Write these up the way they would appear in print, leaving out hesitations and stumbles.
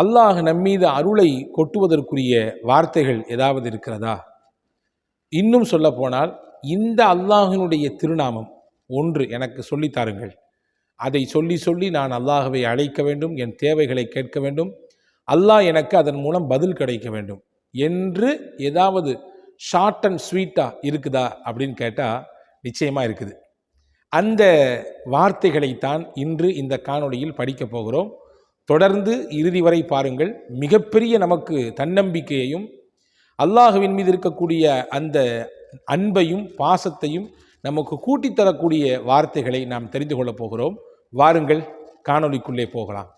அல்லாஹ் நம்மீது அருளை கொட்டுவதற்குரிய வார்த்தைகள் ஏதாவது இருக்கிறதா? இன்னும் சொல்ல போனால் இந்த அல்லாஹினுடைய திருநாமம் ஒன்று எனக்கு சொல்லித்தாருங்கள். அதை சொல்லி சொல்லி நான் அல்லாஹவை அழைக்க வேண்டும், என் தேவைகளை கேட்க வேண்டும், அல்லாஹ் எனக்கு அதன் மூலம் பதில் கிடைக்க வேண்டும் என்று ஏதாவது ஷார்ட் அண்ட் ஸ்வீட்டாக இருக்குதா அப்படின்னு கேட்டால் நிச்சயமாக இருக்குது. அந்த வார்த்தைகளைத்தான் இன்று இந்த காணொளியில் படிக்கப் போகிறோம். தொடர்ந்து இறுதி வரை பாருங்கள். மிகப்பெரிய நமக்கு தன்னம்பிக்கையையும் அல்லாஹுவின் மீது இருக்கக்கூடிய அந்த அன்பையும் பாசத்தையும் நமக்கு கூட்டித்தரக்கூடிய வார்த்தைகளை நாம் தெரிந்து கொள்ளப் போகிறோம். வாருங்கள் காணொளிக்குள்ளே போகலாம்.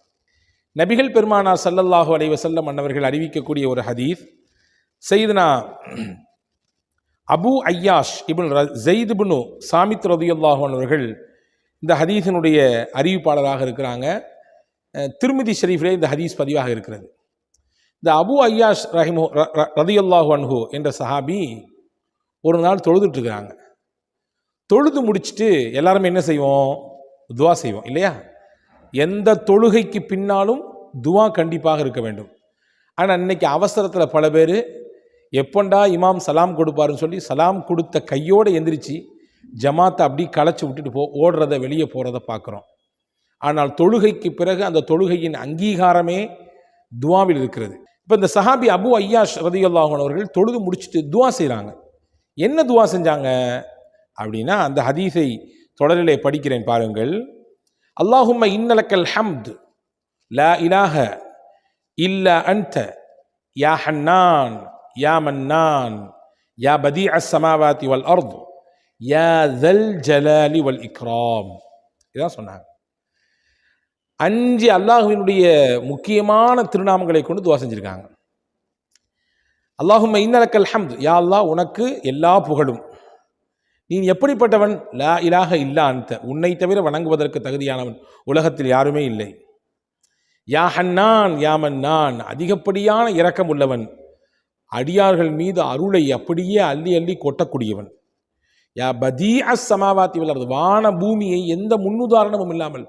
நபிகள் பெருமானார் ஸல்லல்லாஹு அலைஹி வஸல்லம் அன்னவர்கள் அறிவிக்கக்கூடிய ஒரு ஹதீஸ், சையதுனா அபு ஐயாஷ் இப்னு ஸைத் இப்னு சாமித் ரலியல்லாஹு அன்ஹு அவர்கள் இந்த ஹதீஸினுடைய அறிவிப்பாளராக இருக்கிறாங்க. திருமிதி ஷரீஃபிலே இந்த ஹதீஸ் பதிவாக இருக்கிறது. இந்த அபு ஐயாஷ் ரலியல்லாஹு அன்ஹு என்ற சஹாபி ஒரு நாள் தொழுதுட்டு இருக்கிறாங்க. தொழுது முடிச்சுட்டு எல்லாருமே என்ன செய்வோம்? துவா செய்வோம் இல்லையா? எந்த தொழுகைக்கு பின்னாலும் துவா கண்டிப்பாக இருக்க வேண்டும். ஆனால் இன்னைக்கு அவசரத்தில் பல பேர் எப்பண்டா இமாம் சலாம் கொடுப்பாருன்னு சொல்லி சலாம் கொடுத்த கையோடு எந்திரிச்சு ஜமாத்தை அப்படி களைச்சி விட்டுட்டு ஓடுறத வெளியே போகிறத பார்க்குறோம். ஆனால் தொழுகைக்கு பிறகு அந்த தொழுகையின் அங்கீகாரமே துவாவில் இருக்கிறது. இப்போ இந்த சஹாபி அபு ஐயாஷ் ரலியல்லாஹு அன்ஹு அவர்கள் தொழுது முடிச்சுட்டு துவா செய்கிறாங்க. என்ன துவா செஞ்சாங்க அப்படின்னா அந்த ஹதீஸை தொடரிலே படிக்கிறேன் பாருங்கள். அல்லாஹும்ம இன்னலக்கல் ஹம்த் லா இலாஹ இல்லா அன்த யா ஹன்னான் யா மன்னான் யா பதீஅஸ் ஸமாவாதி வல் அர்த் யா ஸல் ஜலாலி வல் இக்ராம். இதான் சொன்னாங்க. 5 அல்லாஹுவினுடைய முக்கியமான திருநாமங்களை கொண்டு துவா செஞ்சிருக்காங்க. அல்லாஹும்ம இன்னலக்கல் ஹம்த், யா அல்லாஹ் உனக்கு எல்லா புகழும். நீ எப்படிப்பட்டவன்? லா இலாஹ இல்லா அன்த, உன்னை தவிர வணங்குவதற்கு தகுதியானவன் உலகத்தில் யாருமே இல்லை. யா ஹன்னான் யா மன்னான், அதிகப்படியான இரக்கம் உள்ளவன், அடியார்கள் மீது அருளை அப்படியே அள்ளி அள்ளி கொட்டக்கூடியவன். யா பதீஅஸ் ஸமாவாதி வல் அர்த், வான பூமியை எந்த முன்னுதாரணமும் இல்லாமல்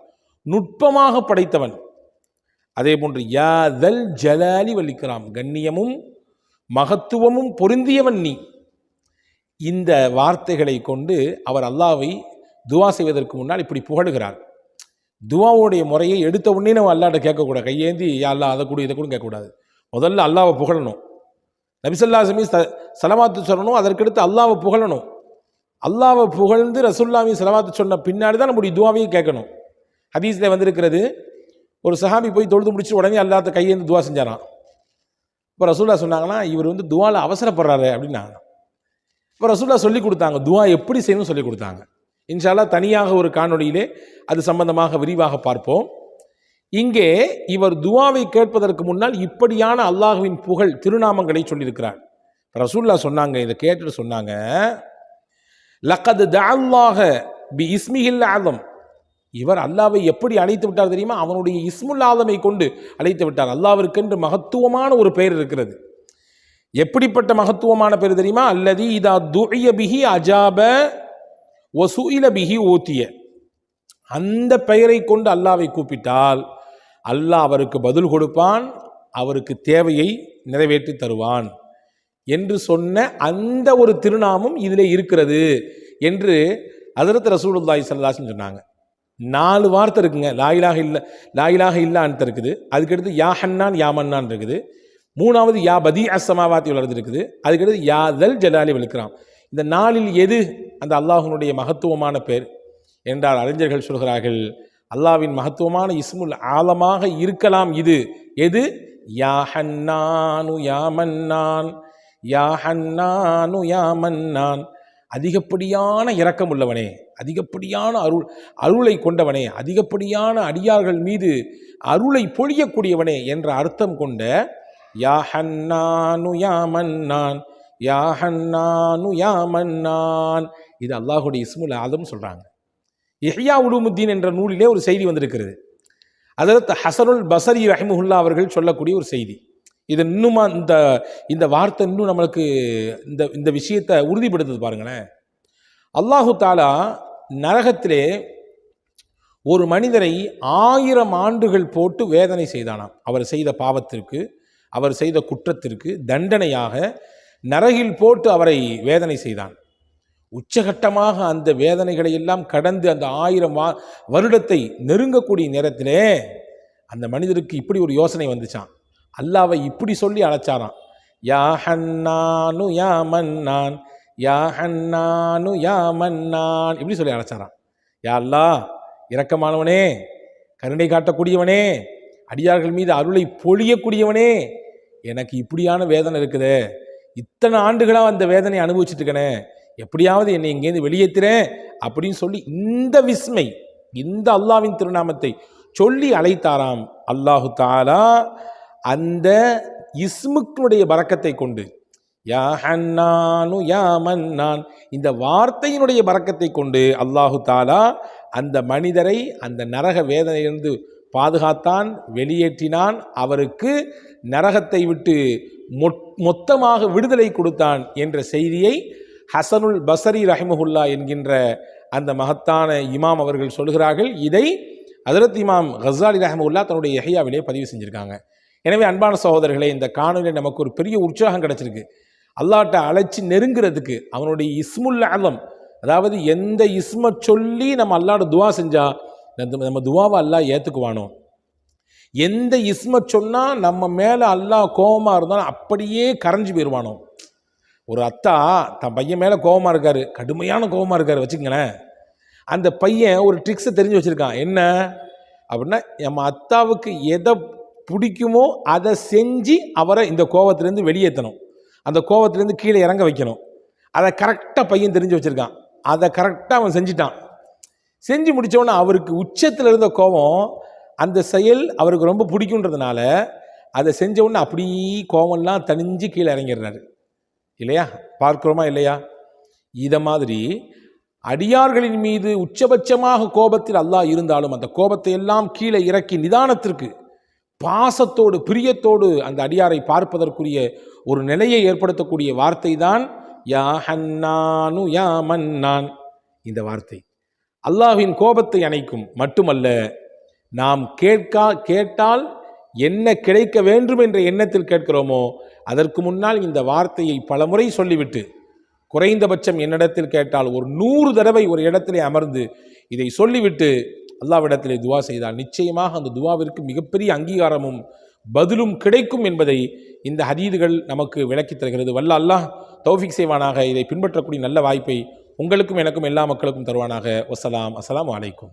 நுட்பமாக படைத்தவன். அதே போன்று யா ஸல் ஜலாலி வல் இக்ராம், கண்ணியமும் மகத்துவமும் பொருந்தியவன் நீ. இந்த வார்த்தைகளை கொண்டு அவர் அல்லாஹ்வை துவா செய்வதற்கு முன்னால் இப்படி புகழுகிறார். துவாவுடைய முறையை எடுத்த உடனே நம்ம அல்லாஹ்ட்ட கேட்கக்கூடாது. கையேந்தி யா அல்லாஹ் அதை கூட இதை கூட கேட்கக்கூடாது. முதல்ல அல்லாஹ்வை புகழணும். நபி ஸல்லல்லாஹு அலைஹி வஸல்லம் ஸலவாத்து சொல்லணும். அதற்கடுத்து அல்லாஹ்வை புகழணும். அல்லாஹ்வை புகழ்ந்து ரசூலுல்லாஹி ஸலவாத்து சொன்ன பின்னாடி தான் நம்முடைய துவாவையும் கேட்கணும். ஹதீஸில் வந்திருக்கிறது, ஒரு சஹாபி போய் தொழுது முடிச்சு உடனே அல்லாஹ்ட்ட கையேந்து துவா செஞ்சாராம். இப்போ ரசூலுல்லாஹ் சொன்னாங்கன்னா இவர் துவாவில் அவசரப்படுறாரு அப்படின்னாங்க. இப்போ ரசூலுல்லாஹ் சொல்லி கொடுத்தாங்க, துவா எப்படி செய்யணும்னு சொல்லி கொடுத்தாங்க. இன்ஷா அல்லாஹ் தனியாக ஒரு காணொளியிலே அது சம்பந்தமாக விரிவாக பார்ப்போம். இங்கே இவர் துவாவை கேட்பதற்கு முன்னால் இப்படியான அல்லாஹுவின் புகழ் திருநாமங்களை சொல்லியிருக்கிறார். ரசூலுல்லாஹ் சொன்னாங்க, இதை கேட்டுட்டு சொன்னாங்க, லக்கத் தஅல்லாஹ பி இஸ்மிஹில் ஆலம், இவர் அல்லாஹ்வை எப்படி அழைத்து விட்டார் தெரியுமா? அவனுடைய இஸ்முல் ஆலமை கொண்டு அழைத்து விட்டார். அல்லாஹ்விற்கென்று மகத்துவமான ஒரு பெயர் இருக்கிறது. எப்படிப்பட்ட மகத்துவமான பெயர் தெரியுமா? அல்லதி இதா துஇய பிஹி அஜாப வ சுஇல பிஹி ஊதிய, அந்த பெயரை கொண்டு அல்லாஹ்வை கூப்பிட்டால் அல்லாஹ் அவருக்கு பதில் கொடுப்பான், அவருக்கு தேவையை நிறைவேற்றி தருவான் என்று சொன்ன அந்த ஒரு திருநாமம் இதிலே இருக்கிறது என்று ஹஜ்ரத் ரசூலுல்லாஹி ஸல்லல்லாஹு அலைஹி வஸல்லம் சொன்னாங்க. 4 வார்த்தை இருக்குங்க. லா இலாஹ இல்லான்னு இருக்குது. அதுக்கடுத்து யா ஹன்னான் யா மன்னான் இருக்குது. 3வது யா பதீஅஸ் ஸமாவாதி வல் அர்த் இருக்குது. அதுக்கடுத்து யா ஸல் ஜலாலி வல் இக்ராம். இந்த 4ல் எது அந்த அல்லாஹ்வினுடைய மகத்துவமான பேர் என்றால் அறிஞர்கள் சொல்கிறார்கள், அல்லாஹ்வின் மகத்துவமான இஸ்முல் ஆலமாக இருக்கலாம். இது எது? யா ஹன்னானு யா மன்னான், யா ஹன்னானு யா மன்னான், அதிகப்படியான இரக்கம் உள்ளவனே, அதிகப்படியான அருளை கொண்டவனே, அதிகப்படியான அடியார்கள் மீது அருளை பொழியக்கூடியவனே என்ற அர்த்தம் கொண்ட யா ஹன்னானு யா மன்னான், யா ஹன்னானு யா மன்னான், இது அல்லாஹுடைய இஸ்முல் ஆலம் சொல்றாங்க. இஹ்யா உலூமுத்தீன் என்ற நூலிலே ஒரு செய்தி வந்திருக்கிறது. ஹஜ்ரத் ஹஸனுல் பஸரி ரஹிமஹுல்லாஹ் அவர்கள் சொல்லக்கூடிய ஒரு செய்தி. இது இன்னுமா இந்த வார்த்தை இன்னும் நம்மளுக்கு இந்த விஷயத்தை உறுதிப்படுத்துது பாருங்களேன். அல்லாஹு தாலா நரகத்திலே ஒரு மனிதரை 1000 ஆண்டுகள் போட்டு வேதனை செய்தானாம். அவர் செய்த பாவத்திற்கு, அவர் செய்த குற்றத்திற்கு தண்டனையாக நரகில் போட்டு அவரை வேதனை செய்தான். உச்சகட்டமாக அந்த வேதனைகளை எல்லாம் கடந்து அந்த 1000 வருடத்தை நெருங்கக்கூடிய நேரத்திலே அந்த மனிதருக்கு இப்படி ஒரு யோசனை வந்துச்சான். அல்லாவை இப்படி சொல்லி அழைச்சாராம், யா ஹன்னானு யா மன்னான், யா ஹன்னானு யா மன்னான், இப்படி சொல்லி அழைச்சாராம். யா அல்லாஹ், இரக்கமானவனே, கருணை காட்டக்கூடியவனே, அடியார்கள் மீது அருளை பொழியக்கூடியவனே, எனக்கு இப்படியான வேதனை இருக்குதே, இத்தனை ஆண்டுகளாக அந்த வேதனை அனுபவிச்சுட்டு இருக்கனே, எப்படியாவது என்னை இங்கேருந்து வெளியேற்றுறேன் அப்படின்னு சொல்லி இந்த விஸ்மை, இந்த அல்லாவின் திருநாமத்தை சொல்லி அழைத்தாராம். அல்லாஹு தாலா அந்த இஸ்முக்னுடைய பரக்கத்தை கொண்டு, யா ஹன்னானு யா மன்னான், இந்த வார்த்தையினுடைய பரக்கத்தை கொண்டு அல்லாஹு தாலா அந்த மனிதரை அந்த நரக வேதனையிலிருந்து பாதுகாத்தான், வெளியேற்றினான், அவருக்கு நரகத்தை விட்டு மொத்தமாக விடுதலை கொடுத்தான் என்ற செய்தியை ஹசனுல் பஸரி ரஹிமஹுல்லா என்கின்ற அந்த மகத்தான இமாம் அவர்கள் சொல்கிறார்கள். இதை ஹஜ்ரத் இமாம் கஸாலி ரஹிமஹுல்லா தன்னுடைய யஹ்யாவிலே பதிவு செஞ்சுருக்காங்க. எனவே அன்பான சகோதரர்களே, இந்த காணொலியில் நமக்கு ஒரு பெரிய உற்சாகம் கிடச்சிருக்கு. அல்லாஹ்ட்ட அழைச்சி நெருங்கிறதுக்கு அவனுடைய இஸ்முல் அலம், அதாவது எந்த இஸ்மை சொல்லி நம்ம அல்லாஹ்ட்ட துவா செஞ்சா நம்ம துவாவை அல்லாஹ் ஏற்றுக்குவானோ, எந்த இஸ்மை சொன்னால் நம்ம மேலே அல்லாஹ் கோபமாக இருந்தாலும் அப்படியே கரைஞ்சி போயிடுவானோ. ஒரு அத்தா தன் பையன் மேலே கோபமாக இருக்கார், கடுமையான கோபமாக இருக்கார் வச்சுக்கங்களேன். அந்த பையன் ஒரு ட்ரிக்ஸை தெரிஞ்சு வச்சுருக்கான். என்ன அப்படின்னா, நம்ம அத்தாவுக்கு எதை பிடிக்குமோ அதை செஞ்சு அவரை இந்த கோபத்திலேருந்து வெளியேற்றணும், அந்த கோபத்திலேருந்து கீழே இறங்க வைக்கணும். அதை கரெக்டாக பையன் தெரிஞ்சு வச்சுருக்கான். அதை கரெக்டாக அவன் செஞ்சிட்டான். செஞ்சு முடித்தோன்னே அவருக்கு உச்சத்தில் இருந்த கோபம், அந்த செயல் அவருக்கு ரொம்ப பிடிக்குன்றதுனால அதை செஞ்ச உடனே அப்படியே கோபம்லாம் தனிஞ்சு கீழே இறங்கிடுறாரு. இல்லையா? பார்க்கிறோமா இல்லையா? இதை மாதிரி அடியார்களின் மீது உச்சபட்சமாக கோபத்தில் அல்லாஹ் இருந்தாலும் அந்த கோபத்தை எல்லாம் கீழே இறக்கி நிதானத்திற்கு பாசத்தோடு பிரியத்தோடு அந்த அடியாரை பார்ப்பதற்குரிய ஒரு நிலையை ஏற்படுத்தக்கூடிய வார்த்தை தான் யா ஹன்னானு யா மன்னான். இந்த வார்த்தை அல்லாஹ்வின் கோபத்தை அணைக்கும் மட்டுமல்ல, நாம் கேட்டால் என்ன கிடைக்க வேண்டும் என்ற எண்ணத்தில் கேட்கிறோமோ அதற்கு முன்னால் இந்த வார்த்தையை பலமுறை சொல்லிவிட்டு, குறைந்தபட்சம் என்னிடத்தில் கேட்டால் ஒரு 100 தடவை ஒரு இடத்திலே அமர்ந்து இதை சொல்லிவிட்டு அல்லாஹ்விடத்திலே துவா செய்தால் நிச்சயமாக அந்த துவாவிற்கு மிகப்பெரிய அங்கீகாரமும் பதிலும் கிடைக்கும் என்பதை இந்த ஹதீதுகள் நமக்கு விளக்கித் தருகிறது. வல்ல அல்லாஹ் தௌஃபீக் செய்வானாக. இதை பின்பற்றக்கூடிய நல்ல வாய்ப்பை உங்களுக்கும் எனக்கும் எல்லா மக்களுக்கும் தருவானாக. வஸ்ஸலாம். அஸ்ஸலாமு அலைக்கும்.